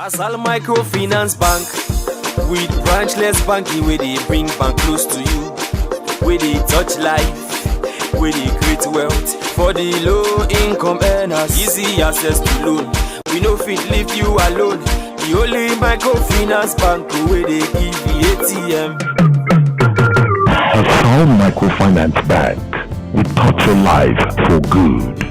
Hasal Microfinance Bank with branchless banking where they bring bank close to you, where they touch life, where they create wealth for the low income earners. Easy access to loan, we no fit leave you alone. The only microfinance bank where they give the ATM. Hasal Microfinance Bank, we touch your life for good.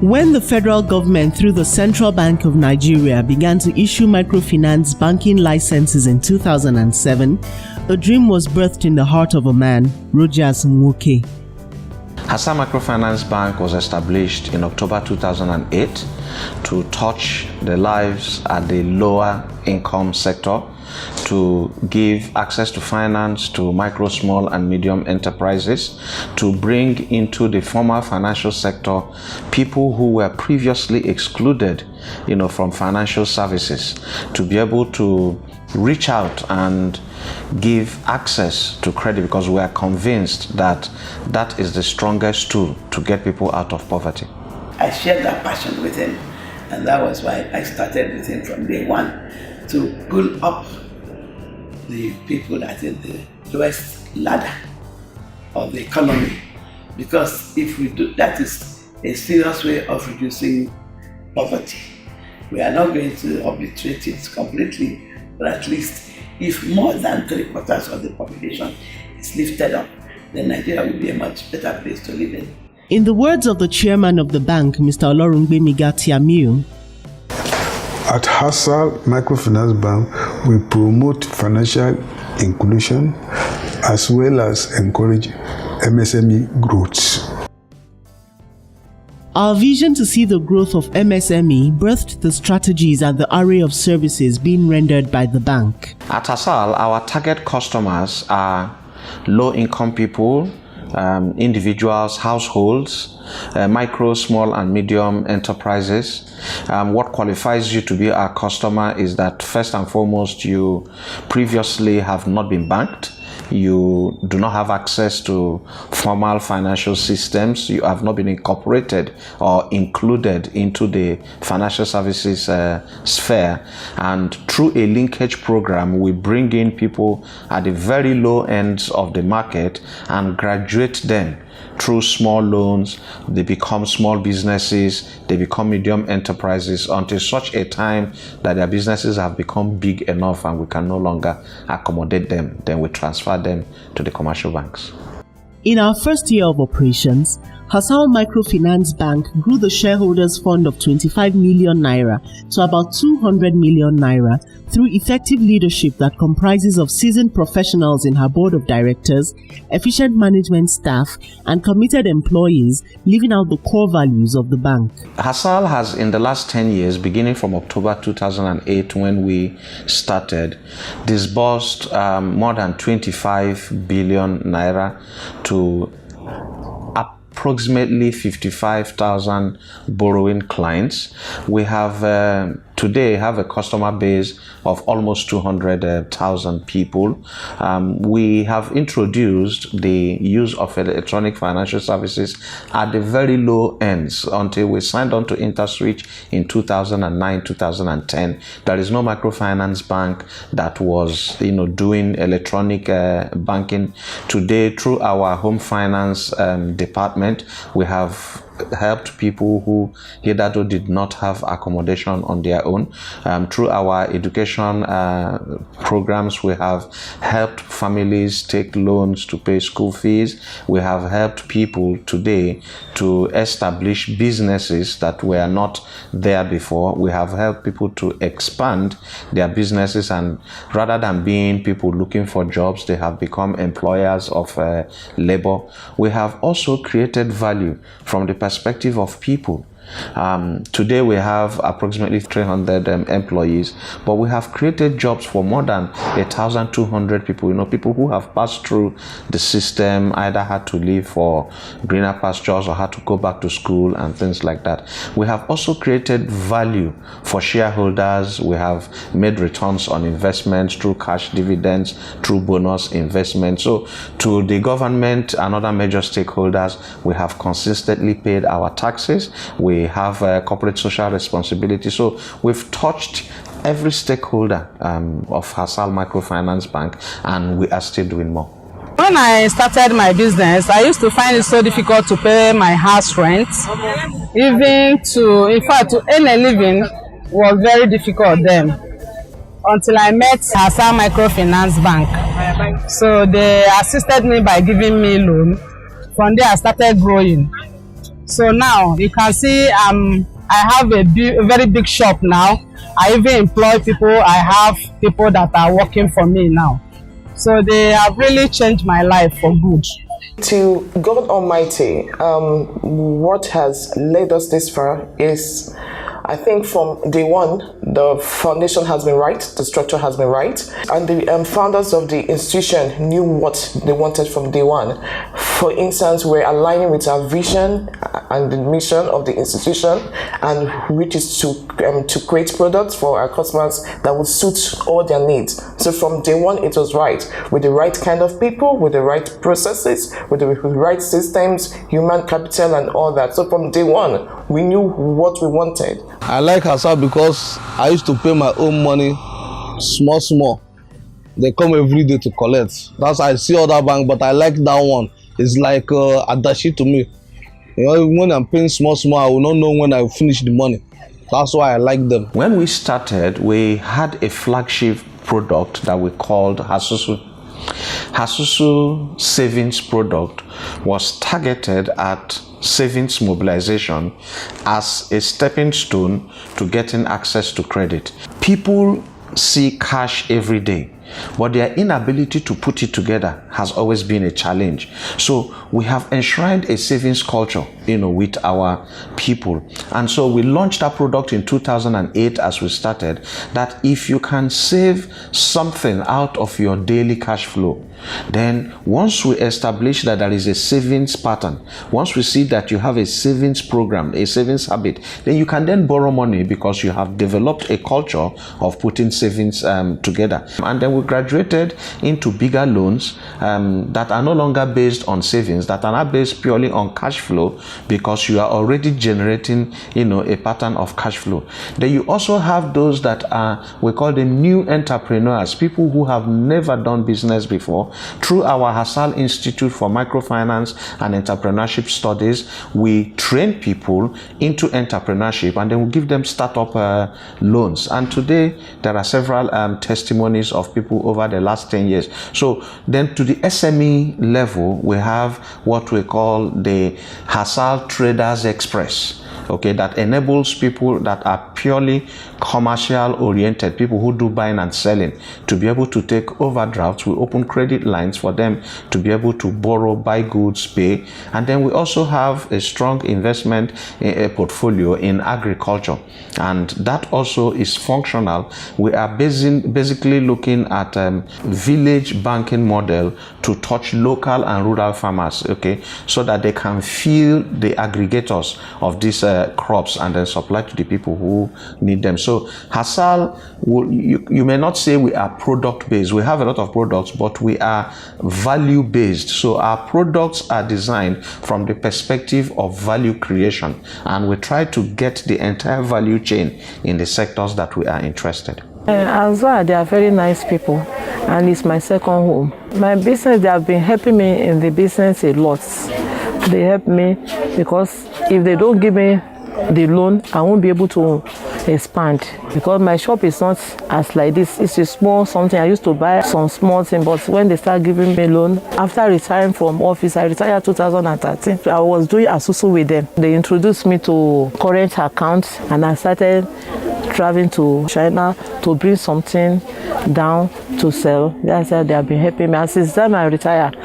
When the federal government, through the Central Bank of Nigeria, began to issue microfinance banking licenses in 2007, a dream was birthed in the heart of a man, Rogers Nwoke. Hasal Microfinance Bank was established in October 2008 to touch the lives at the lower income sector, to give access to finance to micro, small and medium enterprises, to bring into the formal financial sector people who were previously excluded, from financial services, to be able to reach out and give access to credit, because we are convinced that that is the strongest tool to get people out of poverty. I shared that passion with him, and that was why I started with him from day one, to pull up the people that in the lowest ladder of the economy. Because if we do, that is a serious way of reducing poverty. We are not going to obliterate it completely, but at least if more than 3/4 of the population is lifted up, then Nigeria will be a much better place to live in. In the words of the chairman of the bank, Mr. Olorungbemiga Tiamiu, at Hasal Microfinance Bank, we promote financial inclusion as well as encourage MSME growth. Our vision to see the growth of MSME birthed the strategies and the array of services being rendered by the bank. At Hasal, our target customers are low-income people, individuals, households, micro, small and medium enterprises. What qualifies you to be our customer is that first and foremost, you previously have not been banked. You do not have access to formal financial systems. You have not been incorporated or included into the financial services sphere. And through a linkage program, we bring in people at the very low ends of the market and graduate them through small loans. They become small businesses, they become medium enterprises until such a time that their businesses have become big enough and we can no longer accommodate them. Then we transfer them to the commercial banks. In our first year of operations, Hasal Microfinance Bank grew the shareholders' fund of 25 million naira to about 200 million naira through effective leadership that comprises of seasoned professionals in her board of directors, efficient management staff, and committed employees living out the core values of the bank. Hasal has, in the last 10 years, beginning from October 2008 when we started, disbursed more than 25 billion naira to approximately 55,000 borrowing clients. We have today have a customer base of almost 200,000 people. We have introduced the use of electronic financial services at the very low ends until we signed on to InterSwitch in 2009, 2010. There is no microfinance bank that was, doing electronic banking. Today, through our home finance department, we have helped people who hitherto did not have accommodation on their own. Through our education programs, we have helped families take loans to pay school fees. We have helped people today to establish businesses that were not there before. We have helped people to expand their businesses, and rather than being people looking for jobs, they have become employers of labor. We have also created value from the perspective of people. Today we have approximately 300 employees, but we have created jobs for more than 1,200 people. People who have passed through the system, either had to leave for greener pastures or had to go back to school and things like that. We have also created value for shareholders. We have made returns on investments through cash dividends, through bonus investments. So to the government and other major stakeholders, we have consistently paid our taxes. We we have corporate social responsibility. So we've touched every stakeholder of Hasal Microfinance Bank, and we are still doing more. When I started my business, I used to find it so difficult to pay my house rent. Even to earn a living was very difficult then. Until I met Hasal Microfinance Bank. So they assisted me by giving me loan. From there I started growing. So now you can see I have a very big shop now. I even employ people. I have people that are working for me now. So they have really changed my life for good. To God Almighty, what has led us this far is, I think from day one, the foundation has been right, the structure has been right, and the founders of the institution knew what they wanted from day one. For instance, we're aligning with our vision and the mission of the institution, and which is to create products for our customers that would suit all their needs. So from day one, it was right, with the right kind of people, with the right processes, with the right systems, human capital, and all that. So from day one, we knew what we wanted. I like Hasal because I used to pay my own money small. They come every day to collect. That's I see other bank, but I like that one. It's like adashi to me. You know, when I'm paying small, I will not know when I finish the money. That's why I like them. When we started, we had a flagship product that we called Hasusu. Hasusu savings product was targeted at savings mobilization as a stepping stone to getting access to credit. People see cash every day, but their inability to put it together has always been a challenge. So we have enshrined a savings culture, with our people. And so we launched our product in 2008 as we started, that if you can save something out of your daily cash flow, then once we establish that there is a savings pattern, once we see that you have a savings program, a savings habit, then you can then borrow money because you have developed a culture of putting savings together. And then we graduated into bigger loans that are no longer based on savings, that are not based purely on cash flow, because you are already generating a pattern of cash flow. Then you also have those that are, we call them new entrepreneurs, people who have never done business before. Through our Hasal Institute for Microfinance and Entrepreneurship Studies, we train people into entrepreneurship, and then we give them startup loans. And today there are several testimonies of people over the last 10 years. So then to the SME level, we have what we call the Hasal Traders Express, that enables people that are purely commercial oriented, people who do buying and selling, to be able to take overdrafts. We open credit lines for them to be able to borrow, buy goods, pay. And then we also have a strong investment portfolio in agriculture, and that also is functional. We are basically looking at village banking model to touch local and rural farmers, so that they can feel the aggregators of these crops and then supply to the people who need them. So Hasal, you may not say we are product based. We have a lot of products, but we are value based. So our products are designed from the perspective of value creation, and we try to get the entire value chain in the sectors that we are interested. As well, they are very nice people, and it's my second home. My business, they have been helping me in the business a lot. They help me because if they don't give me the loan, I won't be able to expand, because my shop is not as like this. It's a small something. I used to buy some small thing, but when they start giving me loan, after retiring from office, I retired 2013. I was doing Asusu with them. They introduced me to current accounts, and I started traveling to China to bring something down to sell. That's how they have been helping me. And since then I retired,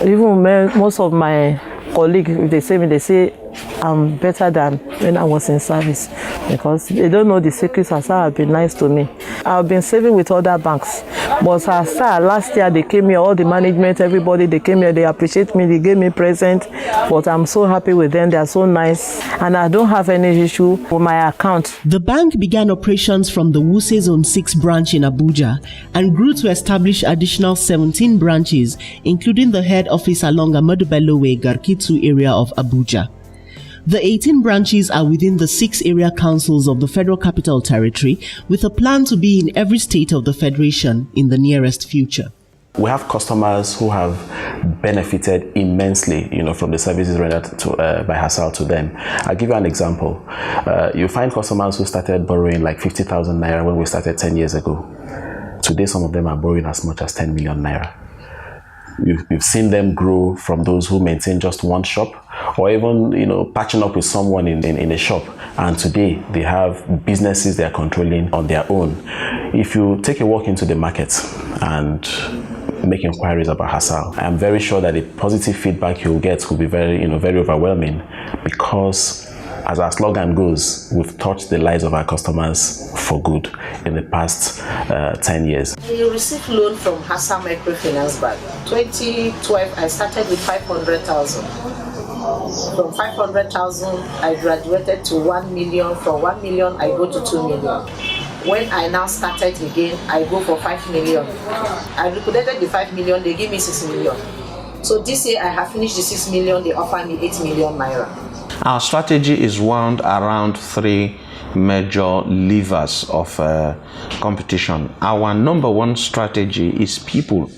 even most of my colleagues, if they say I'm better than when I was in service, because they don't know the secrets. Hasal have been nice to me. I've been saving with other banks, but Hasal, last year they came here, all the management, everybody, they came here, they appreciate me, they gave me present, but I'm so happy with them. They are so nice, and I don't have any issue with my account. The bank began operations from the Wuse Zone 6 branch in Abuja and grew to establish additional 17 branches, including the head office along Ahmadu Bello Way, Garki 2 area of Abuja. The 18 branches are within the 6 area councils of the Federal Capital Territory, with a plan to be in every state of the Federation in the nearest future. We have customers who have benefited immensely, from the services rendered by Hasal to them. I'll give you an example. You find customers who started borrowing like 50,000 naira when we started 10 years ago. Today, some of them are borrowing as much as 10 million naira. We've seen them grow from those who maintain just one shop, or even, patching up with someone in a shop. And today, they have businesses they are controlling on their own. If you take a walk into the market and make inquiries about Hasal, I'm very sure that the positive feedback you'll get will be very overwhelming, because as our slogan goes, we've touched the lives of our customers for good in the past 10 years. You received loan from Hasal MICROFINANCE Bank. 2012, I started with 500,000. From 500,000, I graduated to 1 million. From 1 million, I go to 2 million. When I now started again, I go for 5 million. I liquidated the 5 million, they give me 6 million. So this year I have finished the 6 million, they offer me 8 million naira. Our strategy is wound around 3 major levers of competition. Our number one strategy is people.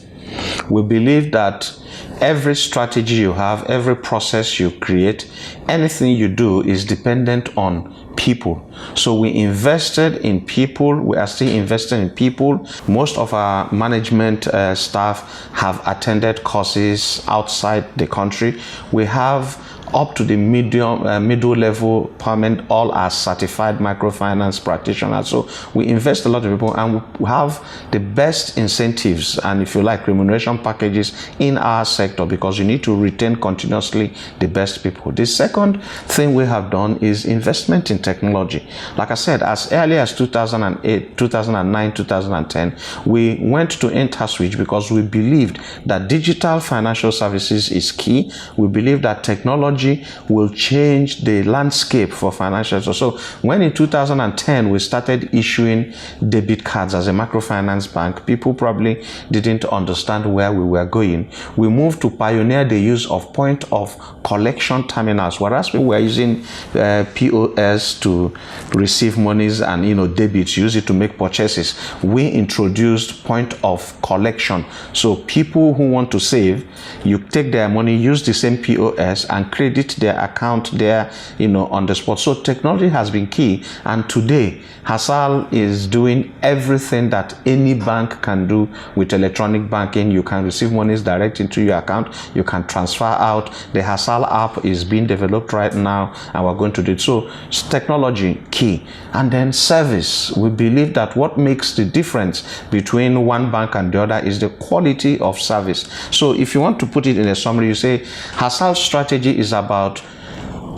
We believe that every strategy you have, every process you create, anything you do is dependent on people. So we invested in people. We are still investing in people. Most of our management staff have attended courses outside the country. We have up to the middle level permanent, all are certified microfinance practitioners. So we invest a lot of people, and we have the best incentives and, if you like, remuneration packages in our sector, because you need to retain continuously the best people. The second thing we have done is investment in technology. Like I said, as early as 2008, 2009, 2010, we went to InterSwitch because we believed that digital financial services is key. We believe that technology will change the landscape for financial. So when in 2010 we started issuing debit cards as a microfinance bank, people probably didn't understand where we were going. We moved to pioneer the use of point of collection terminals, whereas we were using POS to receive monies and debits, use it to make purchases. We introduced point of collection. So people who want to save, you take their money, use the same POS and credit their account there, on the spot. So technology has been key, and today Hasal is doing everything that any bank can do with electronic banking. You can receive monies direct into your account. You can transfer out. The Hasal app is being developed right now, and we're going to do it. So technology key, and then service. We believe that what makes the difference between one bank and the other is the quality of service. So if you want to put it in a summary, you say Hasal's strategy is about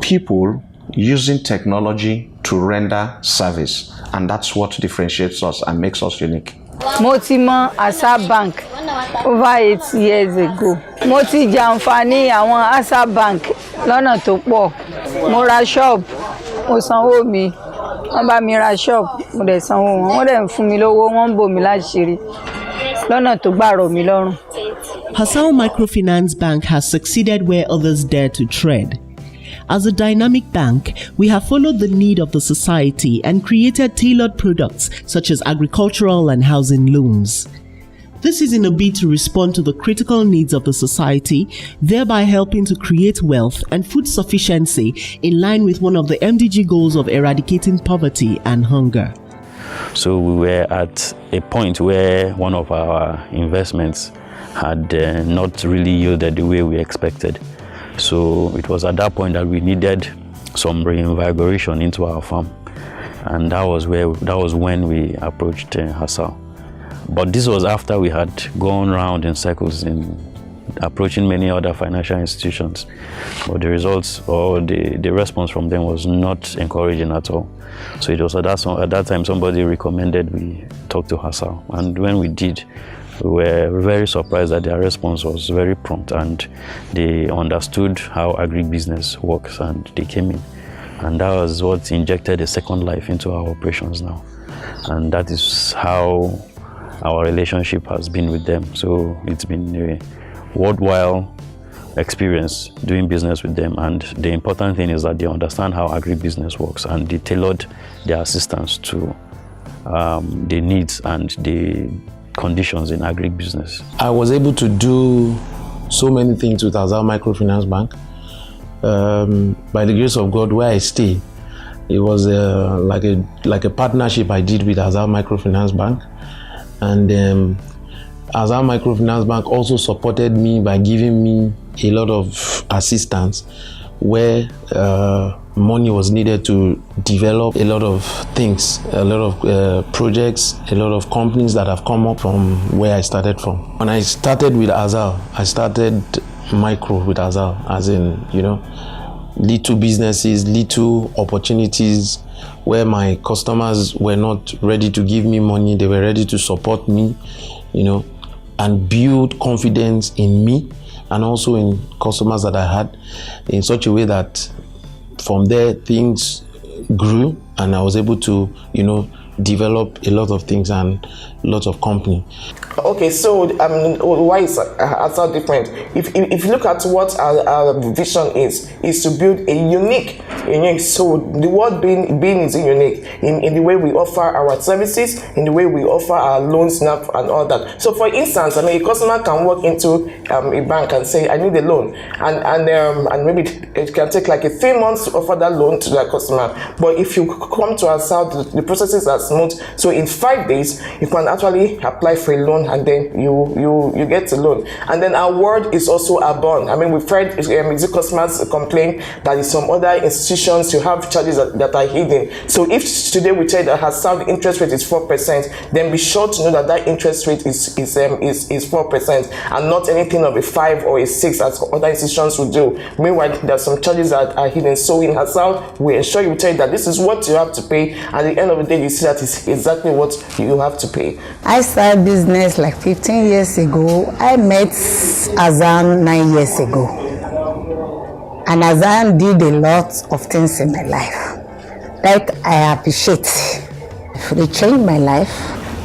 people using technology to render service, and that's what differentiates us and makes us unique. Mo ti mọ Hasal Bank over 8 years ago. Mo ti jàǹfààní àwọn Hasal Bank lọ́nà tó pọ̀. Mo ra shop, mo sanwó mi. Wọ́n bá mi ra shop, mo dẹ̀ sanwó wọn. Wọ́n dẹ̀ ń fún mi lówó, wọ́n ń bò mí láṣìírí lọ́nà tó gbà rọ̀ mí lọ́rùn. Hasal Microfinance Bank has succeeded where others dare to tread. As a dynamic bank, we have followed the need of the society and created tailored products such as agricultural and housing loans. This is in a bid to respond to the critical needs of the society, thereby helping to create wealth and food sufficiency in line with one of the MDG goals of eradicating poverty and hunger. So we were at a point where one of our investments had not really yielded the way we expected. So it was at that point that we needed some reinvigoration into our farm, and that was when we approached Hasal. But this was after we had gone round in circles in approaching many other financial institutions, but the results or the response from them was not encouraging at all. So it was at that time somebody recommended we talk to Hasal, and when we did, we were very surprised that their response was very prompt, and they understood how agribusiness works, and they came in, and that was what injected a second life into our operations now, and that is how our relationship has been with them. So it's been a worthwhile experience doing business with them, and the important thing is that they understand how agribusiness works, and they tailored their assistance to the needs and the conditions in agribusiness. I was able to do so many things with Hasal Microfinance Bank. By the grace of God, where I stay, it was like a partnership I did with Hasal Microfinance Bank, and Hasal Microfinance Bank also supported me by giving me a lot of assistance where money was needed to develop a lot of things, a lot of projects, a lot of companies that have come up from where I started from. When I started with Hasal, I started micro with Hasal, as in, little businesses, little opportunities where my customers were not ready to give me money, they were ready to support me, and build confidence in me and also in customers that I had, in such a way that from there things grew and I was able to, develop a lot of things and lots of company. Okay, so why is Hasal different? If you look at what our vision is to build a unique. So the word being is unique in the way we offer our services, in the way we offer our loans and all that. So for instance, a customer can walk into a bank and say, I need a loan, and maybe it can take like 3 months to offer that loan to that customer. But if you come to Hasal, the processes are smooth. So in 5 days, you can actually apply for a loan, and then you get a loan. And then our word is also a bond. We've heard customers complain that in some other institutions you have charges that are hidden. So if today we tell you that Hasal interest rate is 4%, then be sure to know that interest rate is 4% and not anything of a 5 or a 6 as other institutions would do. Meanwhile, there are some charges that are hidden. So in Hasal, we ensure you tell you that this is what you have to pay. At the end of the day, you see that it's exactly what you have to pay. I started business like 15 years ago. I met Hasal 9 years ago. And Hasal did a lot of things in my life that I appreciate. They changed my life.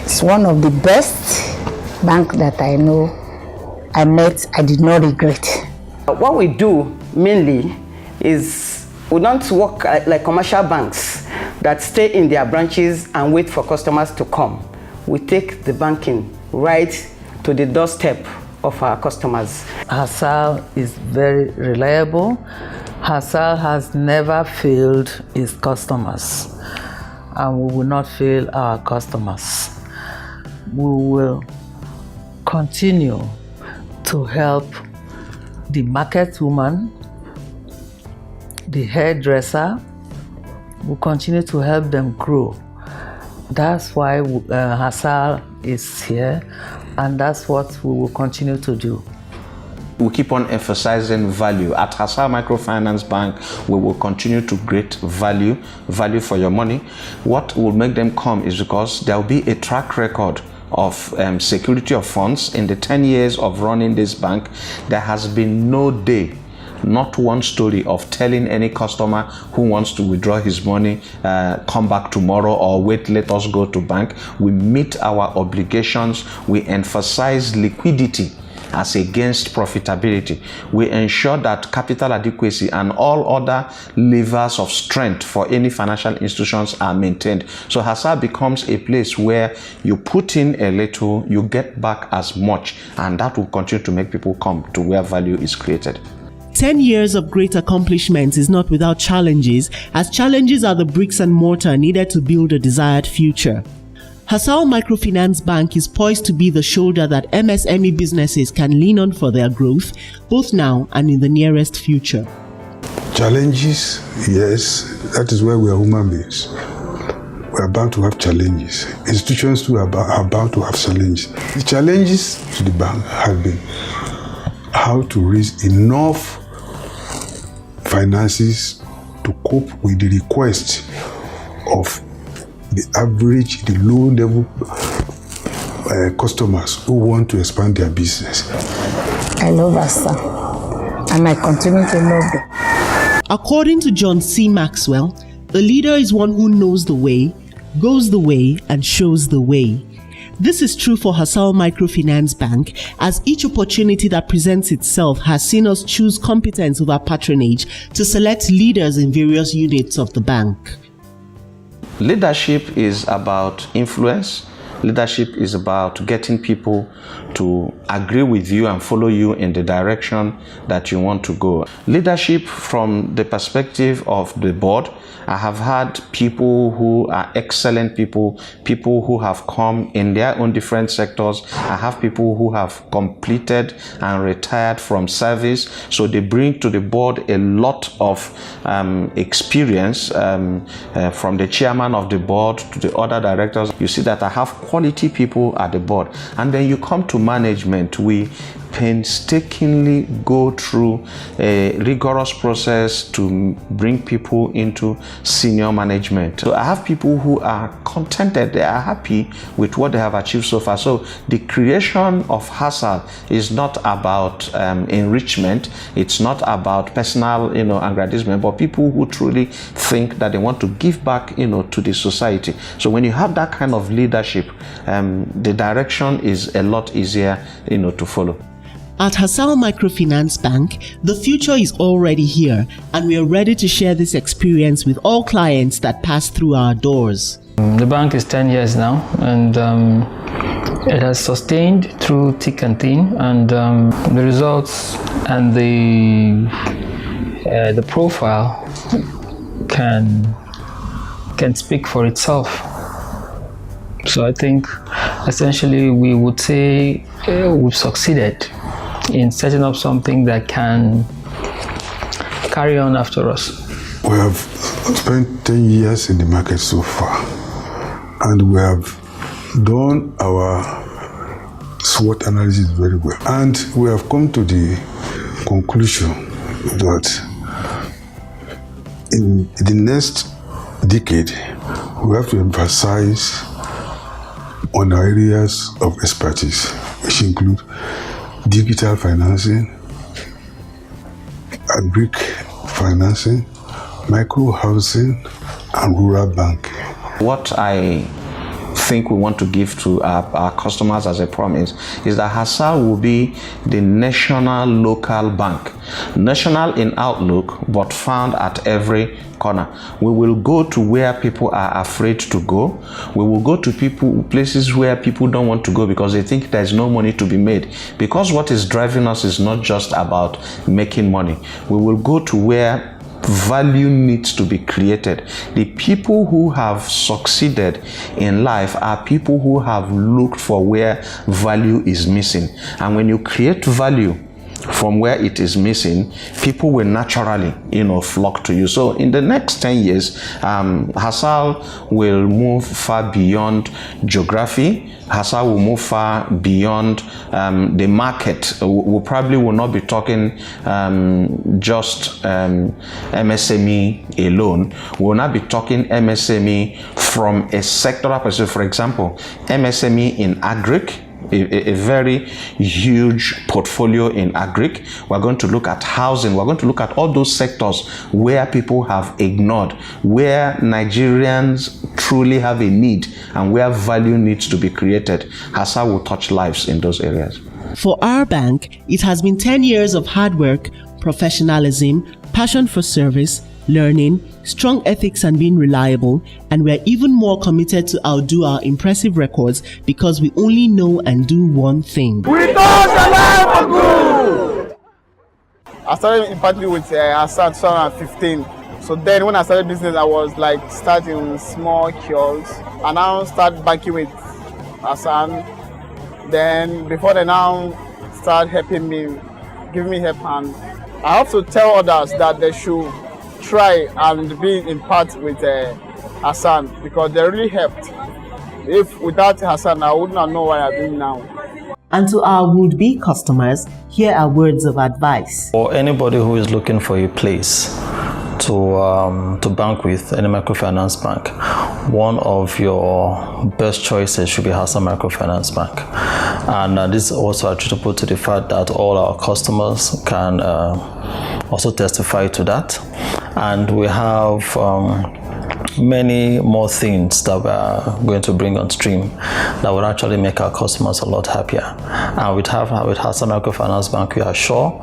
It's one of the best banks that I know I met. I did not regret. What we do mainly is we don't work like commercial banks that stay in their branches and wait for customers to come. We take the banking right to the doorstep of our customers. Hasal is very reliable. Hasal has never failed its customers, and we will not fail our customers. We will continue to help the market woman, the hairdresser. We'll continue to help them grow. That's why Hasal is here, and that's what we will continue to do. We keep on emphasizing value. At Hasal Microfinance Bank, we will continue to create value for your money. What will make them come is because there will be a track record of security of funds. In the 10 years of running this bank, there has been no day, not one story of telling any customer who wants to withdraw his money, come back tomorrow or wait, let us go to bank. We meet our obligations. We emphasize liquidity as against profitability. We ensure that capital adequacy and all other levers of strength for any financial institutions are maintained. So Hasal becomes a place where you put in a little, you get back as much, and that will continue to make people come to where value is created. 10 years of great accomplishments is not without challenges, as challenges are the bricks and mortar needed to build a desired future. Hasal Microfinance Bank is poised to be the shoulder that MSME businesses can lean on for their growth, both now and in the nearest future. Challenges, yes, that is where we are human beings. We are bound to have challenges. Institutions too are bound to have challenges. The challenges to the bank have been how to raise enough finances to cope with the request of the average, the low-level customers who want to expand their business. I love Hasal, and I continue to love them. According to John C. Maxwell, the leader is one who knows the way, goes the way, and shows the way. This is true for Hasal Microfinance Bank, as each opportunity that presents itself has seen us choose competence over patronage to select leaders in various units of the bank. Leadership is about influence. Leadership is about getting people to agree with you and follow you in the direction that you want to go. Leadership from the perspective of the board, I have had people who are excellent people who have come in their own different sectors. I have people who have completed and retired from service, so they bring to the board a lot of experience from the chairman of the board to the other directors. You see that I have quality people at the board. And then you come to management. We painstakingly go through a rigorous process to bring people into senior management. So I have people who are contented, they are happy with what they have achieved so far. So the creation of Hasal is not about enrichment, it's not about personal aggrandizement, but people who truly think that they want to give back to the society. So when you have that kind of leadership, the direction is a lot easier to follow. At Hasal Microfinance Bank, the future is already here, and we are ready to share this experience with all clients that pass through our doors. The bank is 10 years now, and it has sustained through thick and thin, and the results and the profile can speak for itself. So I think essentially we would say we've succeeded in setting up something that can carry on after us. We have spent 10 years in the market so far, and we have done our SWOT analysis very well. And we have come to the conclusion that in the next decade, we have to emphasize on our areas of expertise, which include digital financing, agri financing, micro housing, and rural banking. What I think we want to give to our customers as a promise is that Hasal will be the national local bank. National in outlook, but found at every corner. We will go to where people are afraid to go. We will go to places where people don't want to go because they think there's no money to be made. Because what is driving us is not just about making money. We will go to where value needs to be created. The people who have succeeded in life are people who have looked for where value is missing. And when you create value from where it is missing, people will naturally, flock to you. So in the next 10 years, Hasal will move far beyond geography. Hasal will move far beyond the market. We probably will not be talking just MSME alone. We will not be talking MSME from a sectoral perspective. For example, MSME in agric, a very huge portfolio in agric. We're going to look at housing. We're going to look at all those sectors where people have ignored, where Nigerians truly have a need and where value needs to be created. Hasal will touch lives in those areas. For our bank, it has been 10 years of hard work, professionalism, passion for service, learning, strong ethics, and being reliable, and we're even more committed to outdo our impressive records because we only know and do one thing. We don't survive for good! I started in partly with Hasal 2015. So then when I started business, I was like starting small kiosks. I now start banking with Hasal. Then before they now start helping me, giving me help, and I have to tell others that they should try and be in part with Hasal because they really helped. If without Hasal, I would not know what I'm doing now. And to our would-be customers, here are words of advice. For anybody who is looking for a place to bank with any microfinance bank, one of your best choices should be Hasal Microfinance Bank. And this is also attributable to the fact that all our customers can also testify to that. And we have many more things that we are going to bring on stream that will actually make our customers a lot happier. And with Hasal Microfinance Bank, we are sure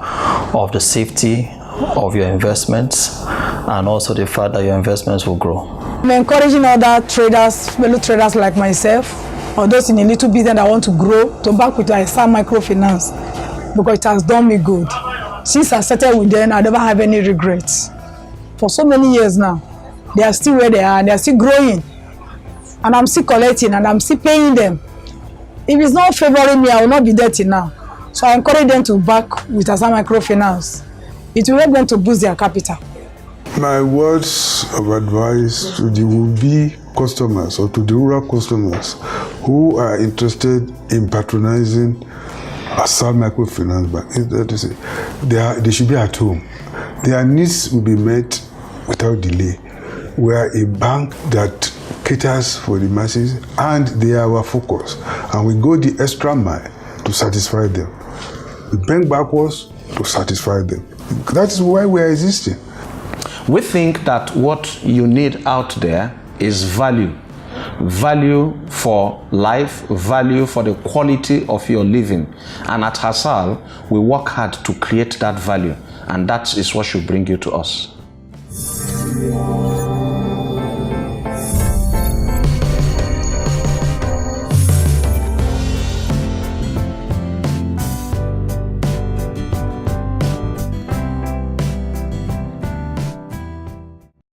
of the safety of your investments and also the fact that your investments will grow. I'm encouraging other traders, fellow traders like myself, or those in a little business that want to grow, to bank with Hasal Microfinance, because it has done me good. Since I started with them, I never have any regrets. For so many years now, they are still where they are, and they are still growing. And I'm still collecting, and I'm still paying them. If it's not favoring me, I will not be there till now. So I encourage them to back with Hasal Microfinance. It will help them to boost their capital. My words of advice to the would-be customers or to the rural customers who are interested in patronizing Hasal Microfinance Bank is that to say they should be at home. Their needs will be met without delay. We are a bank that caters for the masses, and they are our focus. And we go the extra mile to satisfy them. We bend backwards to satisfy them. That is why we are existing. We think that what you need out there is value. Value for life, value for the quality of your living. And at Hasal, we work hard to create that value. And that is what should bring you to us.